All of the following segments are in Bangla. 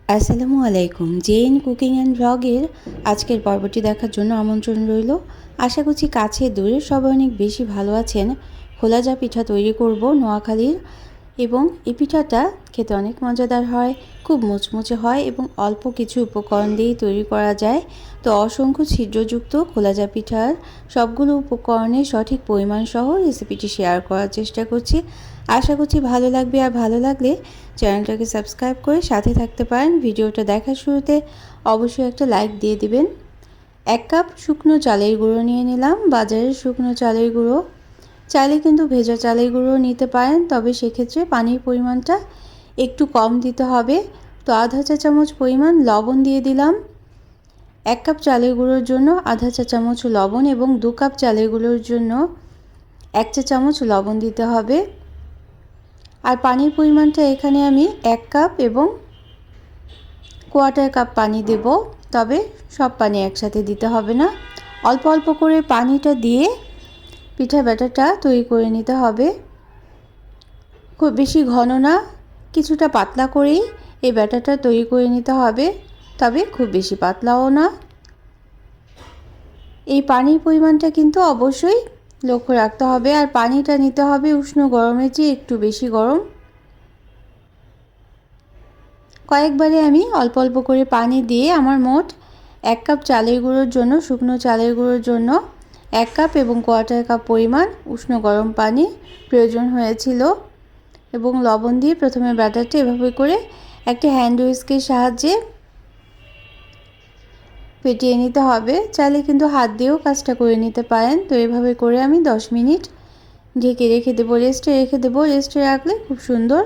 আসসালামু আলাইকুম। জেন কুকিং অ্যান্ড ব্লগের আজকের পর্বটি দেখার জন্য আমন্ত্রণ রইল। আশা করছি কাছে দূরে সবাই অনেক বেশি ভালো আছেন। খোলাজা পিঠা তৈরি করব নোয়াখালীর, এবং এই পিঠাটা খেতে অনেক মজাদার হয়, খুব মুচমুচে হয় এবং অল্প কিছু উপকরণ দিয়েই তৈরি করা যায়। তো অসংখ্য ছিদ্রযুক্ত খোলাজা পিঠার সবগুলো উপকরণের সঠিক পরিমাণ সহ রেসিপিটি শেয়ার করার চেষ্টা করছি। আশা করছি ভালো লাগবে, আর ভালো লাগলে চ্যানেলটাকে সাবস্ক্রাইব করে সাথে থাকতে পারেন। ভিডিওটা দেখার শুরুতে অবশ্যই একটা লাইক দিয়ে দিবেন। 1 কাপ শুকনো চালের গুঁড়ো নিয়ে নিলাম, বাজারের শুকনো চালের গুঁড়ো। চাইলে কিন্তু ভেজা চালের গুঁড়ো নিতে পারেন, তবে সেক্ষেত্রে পানির পরিমাণটা একটু কম দিতে হবে। তো আধা চা চামচ পরিমাণ লবণ দিয়ে দিলাম। 1 কাপ চালের গুঁড়োর জন্য আধা চা চামচ লবণ, এবং 2 কাপ চালের গুঁড়োর জন্য 1 চা চামচ লবণ দিতে হবে। আর পানির পরিমাণটা এখানে আমি 1 কাপ এবং 1/4 কাপ পানি দেব, তবে সব পানি একসাথে দিতে হবে না। অল্প অল্প করে পানিটা দিয়ে পিঠা ব্যাটারটা তৈরি করে নিতে হবে। খুব বেশি ঘন না, কিছুটা পাতলা করেই এই ব্যাটারটা তৈরি করে নিতে হবে, তবে খুব বেশি পাতলাও না। এই পানির পরিমাণটা কিন্তু অবশ্যই লক্ষ্য রাখতে হবে, আর পানিটা নিতে হবে উষ্ণ গরমের চেয়ে একটু বেশি গরম। কয়েকবারে আমি অল্প অল্প করে পানি দিয়ে আমার মোট 1 কাপ চালের গুঁড়োর জন্য, শুকনো চালের গুঁড়োর জন্য 1 কাপ এবং 1/4 কাপ পরিমাণ উষ্ণ গরম পানি প্রয়োজন হয়েছিল। এবং লবণ দিয়ে প্রথমে ব্যাটারটা এভাবে করে একটা হ্যান্ড হুইস্কের সাহায্যে ফেটিয়ে নিতে হবে। চাইলে কিন্তু হাত দিয়েও কাজটা করে নিতে পারেন। তো এভাবে করে আমি 10 মিনিট ঢেকে রেখে দেবো, রেস্টে রেখে দেবো। রেস্টে রাখলে খুব সুন্দর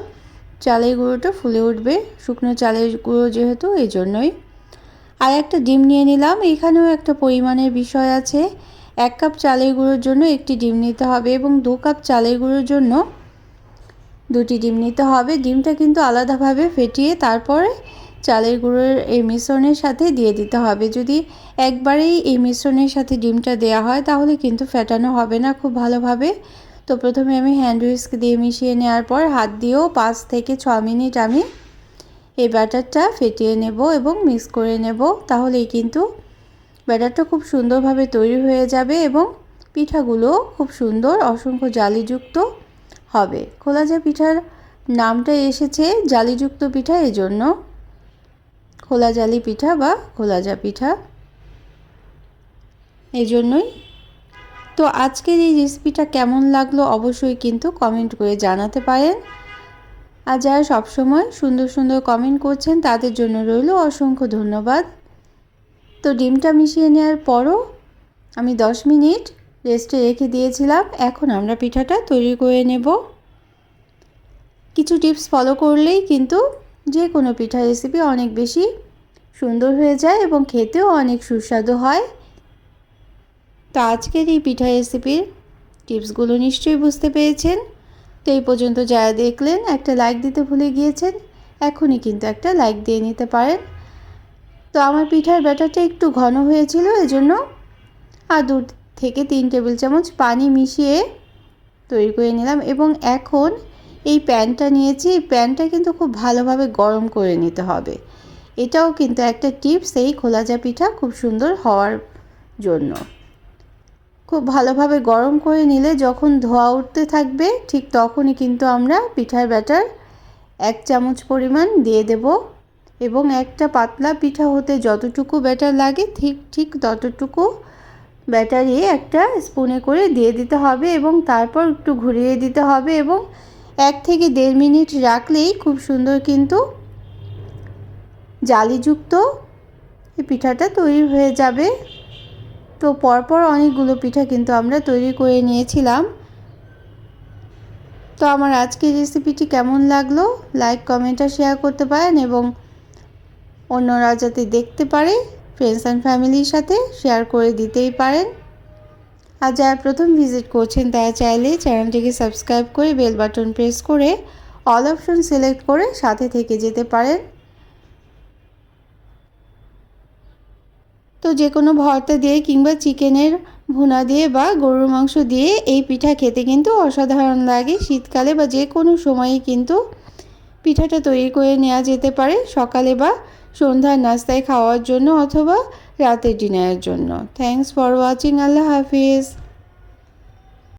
চালের গুঁড়োটা ফুলে উঠবে, শুকনো চালের গুঁড়ো যেহেতু, এই জন্যই। আর একটা ডিম নিয়ে নিলাম। এখানেও একটা পরিমাণের বিষয় আছে। 1 কাপ চালের গুঁড়োর জন্য 1টি ডিম নিতে হবে, এবং 2 কাপ চালের গুঁড়োর জন্য 2টি ডিম নিতে হবে। ডিমটা কিন্তু আলাদাভাবে ফেটিয়ে তারপরে চালের গুঁড়োর এই মিশ্রণের সাথে দিয়ে দিতে হবে। যদি একবারেই এই মিশ্রণের সাথে ডিমটা দেওয়া হয় তাহলে কিন্তু ফেটানো হবে না খুব ভালোভাবে। তো প্রথমে আমি হ্যান্ড হুইস্ক দিয়ে মিশিয়ে নেওয়ার পর হাত দিয়েও 5 থেকে 6 মিনিট আমি এই ব্যাটারটা ফেটিয়ে নেব এবং মিক্স করে নেব। তাহলেই কিন্তু ব্যাটারটা খুব সুন্দরভাবে তৈরি হয়ে যাবে এবং পিঠাগুলো খুব সুন্দর অসংখ্য জালিযুক্ত হবে। খোলাজা পিঠার নামটা এসেছে জালিযুক্ত পিঠা, এজন্য খোলা জালি পিঠা বা খোলাজা পিঠা, এই জন্যই। তো আজকের এই রেসিপিটা কেমন লাগলো অবশ্যই কিন্তু কমেন্ট করে জানাতে পারেন। আর যারা সবসময় সুন্দর সুন্দর কমেন্ট করছেন তাদের জন্য রইল অসংখ্য ধন্যবাদ। তো ডিমটা মিশিয়ে নেওয়ার পরও আমি 10 মিনিট রেস্টে রেখে দিয়েছিলাম। এখন আমরা পিঠাটা তৈরি করে নেব। কিছু টিপস ফলো করলেই কিন্তু যে কোনো পিঠা রেসিপি অনেক বেশি সুন্দর হয়ে যায় এবং খেতেও অনেক সুস্বাদু হয়। তো আজকের এই পিঠা রেসিপির টিপসগুলো নিশ্চয়ই বুঝতে পেরেছেন। তো এই পর্যন্ত যারা দেখলেন, একটা লাইক দিতে ভুলে গিয়েছেন, এখনই কিন্তু একটা লাইক দিয়ে নিতে পারেন। তো আমার পিঠার ব্যাটারটা একটু ঘন হয়েছিল, এজন্য আর 2 থেকে 3 টেবিল চামচ পানি মিশিয়ে তৈরি করে নিলাম। এবং এখন এই প্যানটা নিয়েছি, এই প্যানটা কিন্তু খুব ভালোভাবে গরম করে নিতে হবে। এটাও কিন্তু একটা টিপস এই খোলাজা পিঠা খুব সুন্দর হওয়ার জন্য। খুব ভালোভাবে গরম করে নিলে যখন ধোঁয়া উঠতে থাকবে ঠিক তখনই কিন্তু আমরা পিঠার ব্যাটার 1 চামচ পরিমাণ দিয়ে দেব, এবং একটা পাতলা পিঠা হতে যতটুকু ব্যাটার লাগে ঠিক ততটুকু ব্যাটারই একটা স্পুনে করে দিয়ে দিতে হবে, এবং তারপর একটু ঘুরিয়ে দিতে হবে, এবং 1 থেকে 1.5 মিনিট রাখলেই খুব সুন্দর কিন্তু জালিযুক্ত এই পিঠাটা তৈরি হয়ে যাবে। তো পরপর অনেকগুলো পিঠা কিন্তু আমরা তৈরি করে নিয়েছিলাম। তো আমার আজকের রেসিপিটি কেমন লাগলো লাইক, কমেন্ট আর শেয়ার করতে পারেন, এবং অন্যরা যাতে দেখতে পারে ফ্রেন্ডস অ্যান্ড ফ্যামিলির সাথে শেয়ার করে দিতেই পারেন। আর যারা প্রথম ভিজিট করছেন তারা চাইলে চ্যানেলটিকে সাবস্ক্রাইব করে বেল বাটন প্রেস করে অল অপশন সিলেক্ট করে সাথে থেকে যেতে পারেন। তো যে কোনো ভর্তা দিয়ে কিংবা চিকেনের ভুনা দিয়ে বা গরুর মাংস দিয়ে এই পিঠা খেতে কিন্তু অসাধারণ লাগে। শীতকালে বা যে কোনো সময়ই কিন্তু পিঠাটা তৈরি করে নেওয়া যেতে পারে সকালে বা সন্ধ্যার নাস্তায় খাওয়ার জন্য অথবা রাতের ডিনারের জন্য। Thanks for watching. Allah Hafiz.